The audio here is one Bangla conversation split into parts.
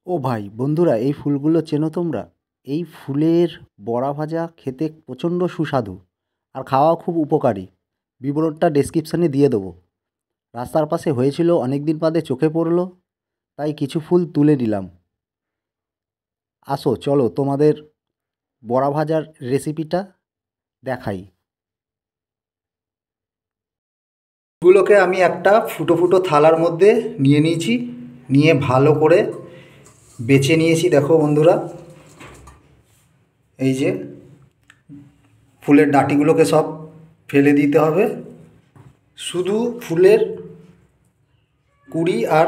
ও ভাই বন্ধুরা, এই ফুলগুলো চেনো তোমরা? এই ফুলের বড়া ভাজা খেতে প্রচণ্ড সুস্বাদু আর খাওয়াও খুব উপকারী। বিবরণটা ডেসক্রিপশানে দিয়ে দেবো। রাস্তার পাশে হয়েছিল, অনেক দিন বাদে চোখে পড়লো, তাই কিছু ফুল তুলে নিলাম। আসো চলো তোমাদের বড়া ভাজার রেসিপিটা দেখাই। ফুলগুলোকে আমি একটা ফুটো ফুটো থালার মধ্যে নিয়ে নিয়েছি, নিয়ে ভালো করে বেছে নিয়েছি। দেখো বন্ধুরা, এই যে ফুলের ডাঁটিগুলোকে সব ফেলে দিতে হবে, শুধু ফুলের কুড়ি আর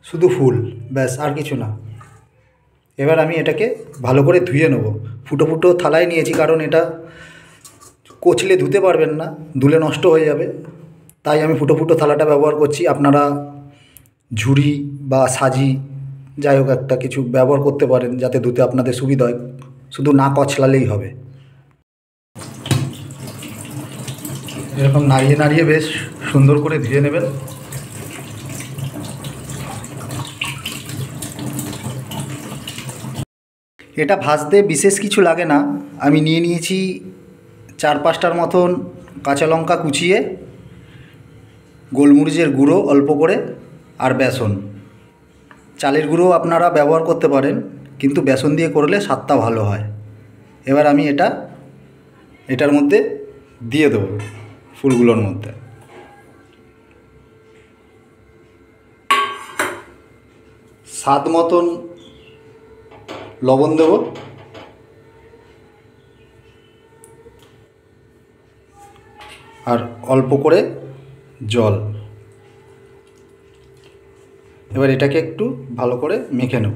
শুধু ফুল, ব্যাস, আর কিছু না। এবার আমি এটাকে ভালো করে ধুয়ে নেব। ফুটো ফুটো থালায় নিয়েছি, কারণ এটা কচলে ধুতে পারবেন না, ধুলে নষ্ট হয়ে যাবে, তাই আমি ফুটো ফুটো থালাটা ব্যবহার করছি। আপনারা ঝুড়ি বা সাজি, যাই হোক একটা কিছু ব্যবহার করতে পারেন, যাতে ধুতে আপনাদের সুবিধা হয়, শুধু না কচলালেই হবে। এরকম নাড়িয়ে নাড়িয়ে বেশ সুন্দর করে ধুয়ে নেবেন। এটা ভাজতে বিশেষ কিছু লাগে না। আমি নিয়ে নিয়েছি 4-5টার মতন কাঁচা লঙ্কা কুচিয়ে, গোলমরিচের গুঁড়ো অল্প করে, আর বেসন। চালের গুঁড়ো আপনারা ব্যবহার করতে পারেন, কিন্তু বেসন দিয়ে করলে স্বাদটা ভালো হয়। এবার আমি এটার মধ্যে দিয়ে দেবো, ফুলগুলোর মধ্যে। স্বাদ মতন লবণ দেব, আর অল্প করে জল। এবার এটাকে একটু ভালো করে মেখে নেব।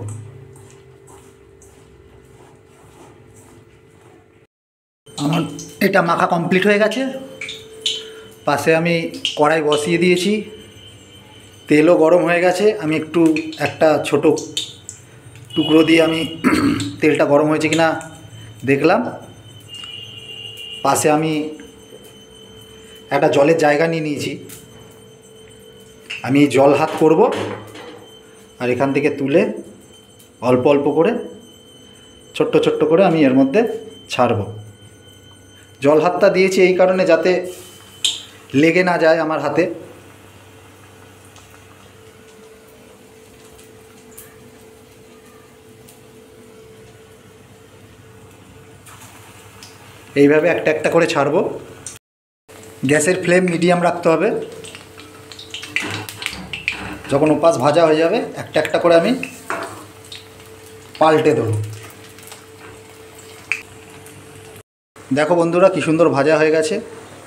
আমার এটা মাখা কমপ্লিট হয়ে গেছে। পাশে আমি কড়াই বসিয়ে দিয়েছি, তেলও গরম হয়ে গেছে। আমি একটা ছোট টুকরো দিয়ে আমি তেলটা গরম হয়েছে কিনা দেখলাম। পাশে আমি একটা জলের জায়গা নিয়ে নিয়েছি। আমি জল হাত করব, আর এখান থেকে তুলে অল্প অল্প করে ছোট্ট ছোট্ট করে আমি এর মধ্যে ছাড়ব। জল হাতটা দিয়েছি এই কারণে, যাতে লেগে না যায় আমার হাতে। এইভাবে একটা একটা করে ছাড়ব। গ্যাসের ফ্লেম মিডিয়াম রাখতে হবে। যখন ওপাশ ভাজা হয়ে যাবে, একটা একটা করে আমি পাল্টে দেবো। দেখো বন্ধুরা, কি সুন্দর ভাজা হয়ে গেছে।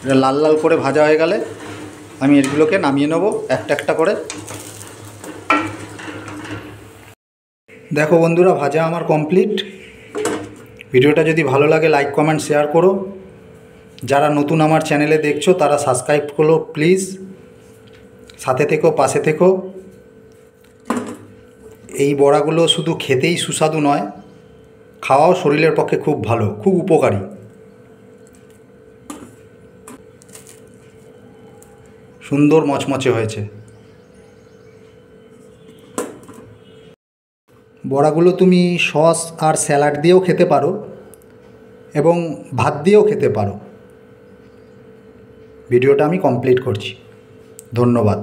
এটা লাল লাল করে ভাজা হয়ে গেলে আমি এগুলোকে নামিয়ে নেব একটা একটা করে। দেখো বন্ধুরা, ভাজা আমার কমপ্লিট। ভিডিওটা যদি ভালো লাগে লাইক কমেন্ট শেয়ার করো। যারা নতুন আমার চ্যানেলে দেখছো তারা সাবস্ক্রাইব করো প্লিজ। সাথে থেকো, পাশে থেকো। এই বড়াগুলো শুধু খেতেই সুস্বাদু নয়, খাওয়াও শরীরের পক্ষে খুব ভালো, খুব উপকারী। সুন্দর মচমচে হয়েছে। বড়াগুলো তুমি সস আর স্যালাড দিয়েও খেতে পারো, এবং ভাত দিয়েও খেতে পারো। ভিডিওটা আমি কমপ্লিট করছি। ধন্যবাদ।